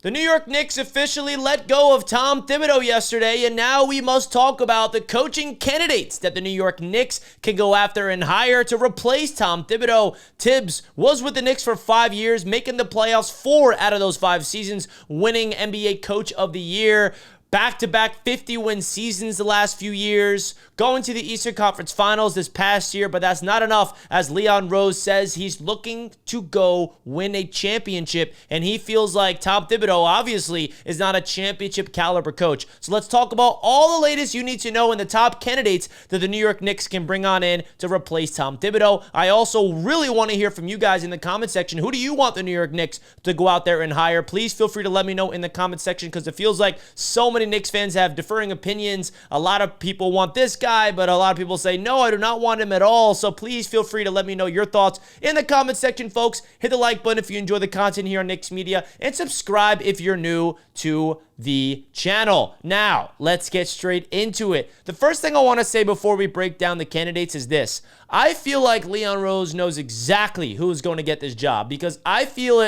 The New York Knicks officially let go of Tom Thibodeau yesterday, and now we must talk about the coaching candidates that the New York Knicks can go after and hire to replace Tom Thibodeau. Tibbs was with the Knicks for 5 years, making the playoffs 4 out of those 5 seasons, winning NBA Coach of the Year. Back-to-back 50-win seasons the last few years, going to the Eastern Conference Finals this past year, but that's not enough, as Leon Rose says he's looking to go win a championship, and he feels like Tom Thibodeau obviously is not a championship caliber coach. So let's talk about all the latest you need to know and the top candidates that the New York Knicks can bring on in to replace Tom Thibodeau. I also really want to hear from you guys in the comment section. Who do you want the New York Knicks to go out there and hire? Please feel free to let me know in the comment section, because it feels like so many Knicks fans have differing opinions. A lot of people want this guy, but a lot of people say, no, I do not want him at all. So please feel free to let me know your thoughts in the comment section, folks. Hit the like button if you enjoy the content here on Knicks Media, and subscribe if you're new to the channel. Now, let's get straight into it. The first thing I want to say before we break down the candidates is this. I feel like Leon Rose knows exactly who's going to get this job, because I feel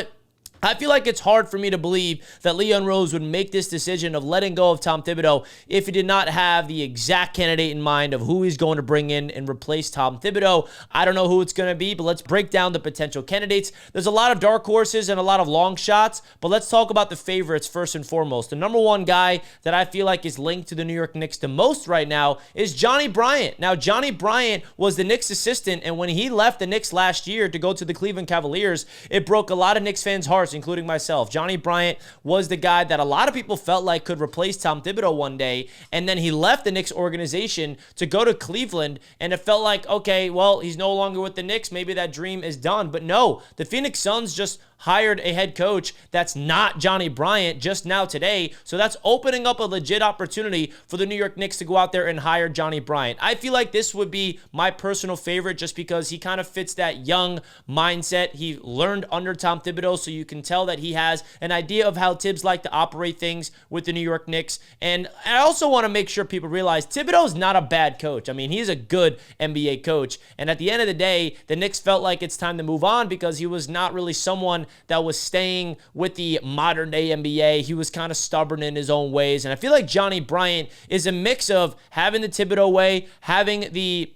like it's hard for me to believe that Leon Rose would make this decision of letting go of Tom Thibodeau if he did not have the exact candidate in mind of who he's going to bring in and replace Tom Thibodeau. I don't know who it's going to be, but let's break down the potential candidates. There's a lot of dark horses and a lot of long shots, but let's talk about the favorites first and foremost. The number one guy that I feel like is linked to the New York Knicks the most right now is Johnnie Bryant. Now, Johnnie Bryant was the Knicks assistant, and when he left the Knicks last year to go to the Cleveland Cavaliers, it broke a lot of Knicks fans' hearts, including myself. Johnnie Bryant was the guy that a lot of people felt like could replace Tom Thibodeau one day, and then he left the Knicks organization to go to Cleveland, and it felt like, okay, well, he's no longer with the Knicks. Maybe that dream is done. But no, the Phoenix Suns just hired a head coach that's not Johnnie Bryant just now today. So that's opening up a legit opportunity for the New York Knicks to go out there and hire Johnnie Bryant. I feel like this would be my personal favorite just because he kind of fits that young mindset. He learned under Tom Thibodeau, so you can tell that he has an idea of how Tibbs like to operate things with the New York Knicks. And I also want to make sure people realize Thibodeau is not a bad coach. I mean, he's a good NBA coach. And at the end of the day, the Knicks felt like it's time to move on because he was not really someone that was staying with the modern day NBA. He was kind of stubborn in his own ways. And I feel like Johnnie Bryant is a mix of having the Thibodeau way, having the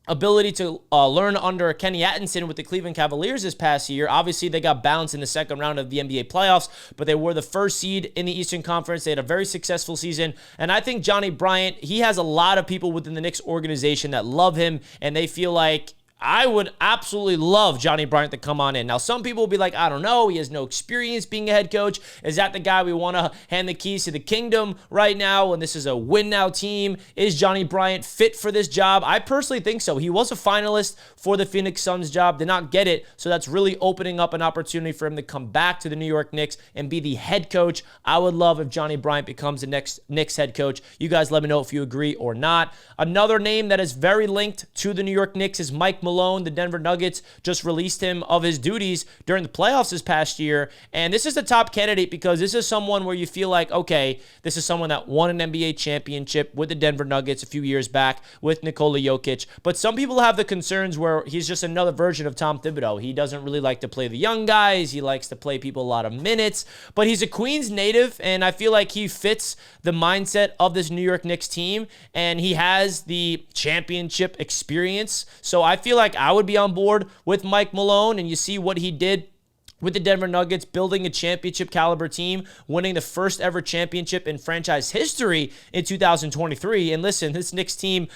ability to learn under Kenny Atkinson with the Cleveland Cavaliers this past year. Obviously, they got bounced in the second round of the NBA playoffs, but they were the first seed in the Eastern Conference. They had a very successful season, and I think Johnnie Bryant, he has a lot of people within the Knicks organization that love him, and they feel like I would absolutely love Johnnie Bryant to come on in. Now, some people will be like, I don't know, he has no experience being a head coach. Is that the guy we want to hand the keys to the kingdom right now when this is a win-now team? Is Johnnie Bryant fit for this job? I personally think so. He was a finalist for the Phoenix Suns job, did not get it, so that's really opening up an opportunity for him to come back to the New York Knicks and be the head coach. I would love if Johnnie Bryant becomes the next Knicks head coach. You guys let me know if you agree or not. Another name that is very linked to the New York Knicks is Mike Malone. The Denver Nuggets just released him of his duties during the playoffs this past year. And this is the top candidate because this is someone where you feel like, okay, this is someone that won an NBA championship with the Denver Nuggets a few years back with Nikola Jokic. But some people have the concerns where he's just another version of Tom Thibodeau. He doesn't really like to play the young guys. He likes to play people a lot of minutes. But he's a Queens native, and I feel like he fits the mindset of this New York Knicks team, and he has the championship experience. So I feel like I would be on board with Mike Malone, and you see what he did with the Denver Nuggets, building a championship caliber team, winning the first ever championship in franchise history in 2023. And listen, this Knicks team,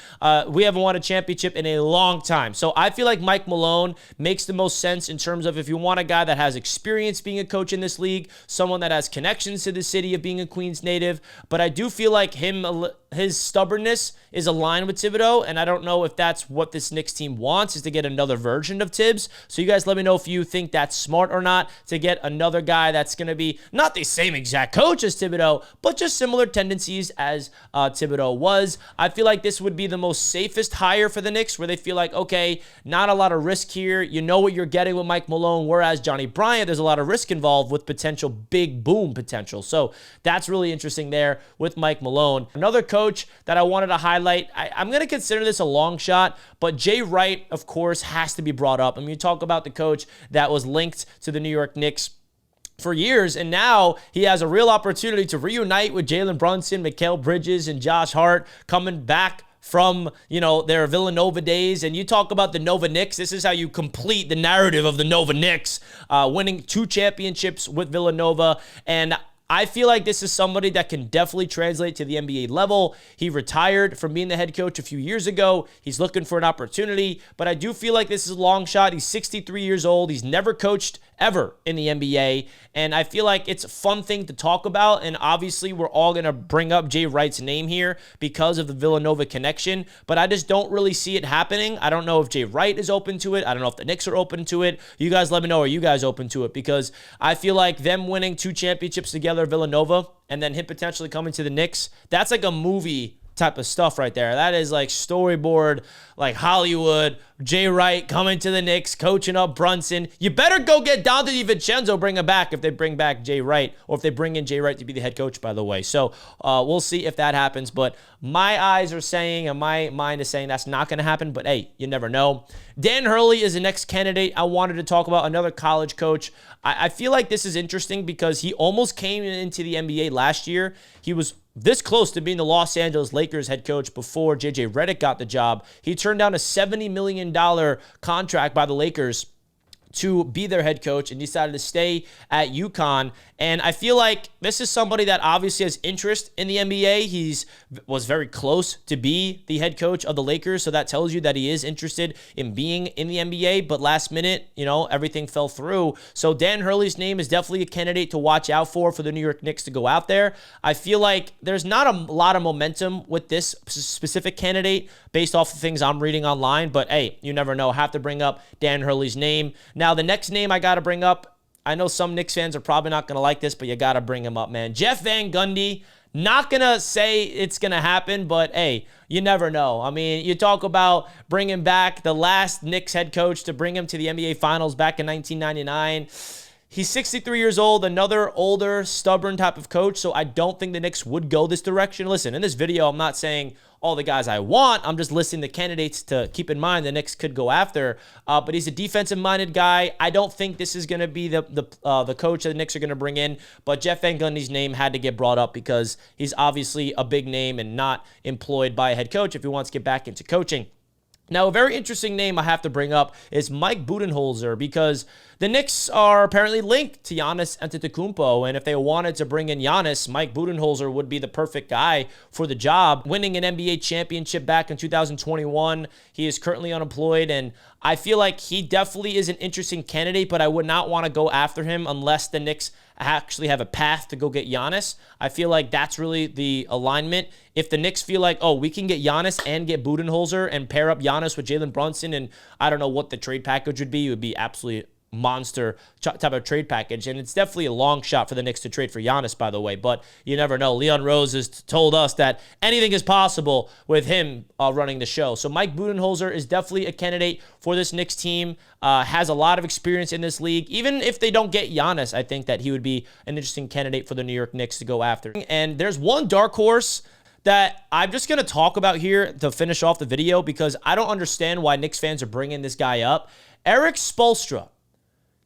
we haven't won a championship in a long time. So I feel like Mike Malone makes the most sense in terms of if you want a guy that has experience being a coach in this league, someone that has connections to the city of being a Queens native. But I do feel like his stubbornness is aligned with Thibodeau, and I don't know if that's what this Knicks team wants, is to get another version of Tibbs. So you guys let me know if you think that's smart or not, to get another guy that's going to be not the same exact coach as Thibodeau, but just similar tendencies as Thibodeau was. I feel like this would be the most safest hire for the Knicks, where they feel like, okay, not a lot of risk here. You know what you're getting with Mike Malone, whereas Johnnie Bryant, there's a lot of risk involved with potential big boom potential. So that's really interesting there with Mike Malone. Another coach that I wanted to highlight, I'm going to consider this a long shot, but Jay Wright, of course, has to be brought up. I mean, you talk about the coach that was linked to the New York Knicks for years, and now he has a real opportunity to reunite with Jalen Brunson, Mikal Bridges, and Josh Hart coming back from, their Villanova days. And you talk about the Nova Knicks. This is how you complete the narrative of the Nova Knicks, winning 2 championships with Villanova. And I feel like this is somebody that can definitely translate to the NBA level. He retired from being the head coach a few years ago. He's looking for an opportunity, but I do feel like this is a long shot. He's 63 years old. He's never coached ever in the NBA, and I feel like it's a fun thing to talk about. And obviously, we're all going to bring up Jay Wright's name here because of the Villanova connection, but I just don't really see it happening. I don't know if Jay Wright is open to it. I don't know if the Knicks are open to it. You guys let me know, are you guys open to it? Because I feel like them winning 2 championships together, Villanova, and then him potentially coming to the Knicks, that's like a movie type of stuff right there. That is like storyboard, like Hollywood. Jay Wright coming to the Knicks, coaching up Brunson. You better go get Donte DiVincenzo, bring him back if they bring back Jay Wright, or if they bring in Jay Wright to be the head coach, by the way. So we'll see if that happens. But my eyes are saying, and my mind is saying that's not going to happen. But hey, you never know. Dan Hurley is the next candidate I wanted to talk about, another college coach. I feel like this is interesting because he almost came into the NBA last year. He was this close to being the Los Angeles Lakers head coach before JJ Redick got the job. He turned down a $70 million contract by the Lakers to be their head coach and decided to stay at UConn. And I feel like this is somebody that obviously has interest in the NBA. Was very close to be the head coach of the Lakers, so that tells you that he is interested in being in the NBA, but last minute, everything fell through. So Dan Hurley's name is definitely a candidate to watch out for the New York Knicks to go out there. I feel like there's not a lot of momentum with this specific candidate based off the things I'm reading online, but hey, you never know. I have to bring up Dan Hurley's name. Now, the next name I got to bring up, I know some Knicks fans are probably not going to like this, but you got to bring him up, man. Jeff Van Gundy. Not going to say it's going to happen, but hey, you never know. I mean, you talk about bringing back the last Knicks head coach to bring him to the NBA Finals back in 1999. He's 63 years old, another older, stubborn type of coach, so I don't think the Knicks would go this direction. Listen, in this video, I'm not saying all the guys I want. I'm just listing the candidates to keep in mind the Knicks could go after. But he's a defensive-minded guy. I don't think this is going to be the coach that the Knicks are going to bring in. But Jeff Van Gundy's name had to get brought up because he's obviously a big name and not employed by a head coach if he wants to get back into coaching. Now, a very interesting name I have to bring up is Mike Budenholzer, because the Knicks are apparently linked to Giannis Antetokounmpo, and if they wanted to bring in Giannis, Mike Budenholzer would be the perfect guy for the job. Winning an NBA championship back in 2021, he is currently unemployed, and I feel like he definitely is an interesting candidate, but I would not want to go after him unless the Knicks actually have a path to go get Giannis. I feel like that's really the alignment. If the Knicks feel like, we can get Giannis and get Budenholzer and pair up Giannis with Jalen Brunson, and I don't know what the trade package would be. It would be absolutely monster type of trade package, and it's definitely a long shot for the Knicks to trade for Giannis, by the way, but you never know. Leon Rose has told us that anything is possible with him running the show. So Mike Budenholzer is definitely a candidate for this Knicks team, has a lot of experience in this league. Even if they don't get Giannis, I think that he would be an interesting candidate for the New York Knicks to go after. And there's one dark horse that I'm just going to talk about here to finish off the video because I don't understand why Knicks fans are bringing this guy up. Erik Spoelstra.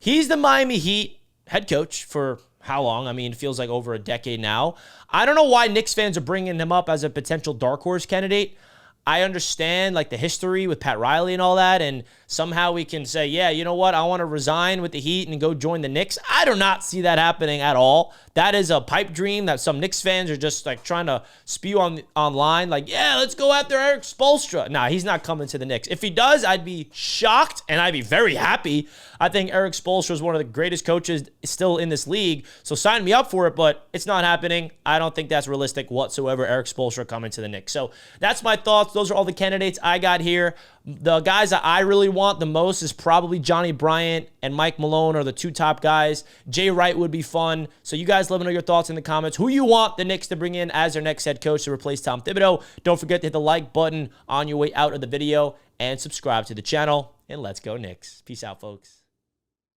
He's the Miami Heat head coach for how long? I mean, it feels like over a decade now. I don't know why Knicks fans are bringing him up as a potential dark horse candidate. I understand like the history with Pat Riley and all that, and somehow we can say, yeah, you know what? I want to resign with the Heat and go join the Knicks. I do not see that happening at all. That is a pipe dream that some Knicks fans are just like trying to spew online. Like, yeah, let's go after Erik Spoelstra. Nah, he's not coming to the Knicks. If he does, I'd be shocked and I'd be very happy. I think Erik Spoelstra is one of the greatest coaches still in this league. So sign me up for it, but it's not happening. I don't think that's realistic whatsoever, Erik Spoelstra coming to the Knicks. So that's my thoughts. Those are all the candidates I got here. The guys that I really want the most is probably Johnnie Bryant and Mike Malone are the two top guys. Jay Wright would be fun. So you guys let me know your thoughts in the comments. Who you want the Knicks to bring in as their next head coach to replace Tom Thibodeau. Don't forget to hit the like button on your way out of the video and subscribe to the channel. And let's go Knicks. Peace out, folks.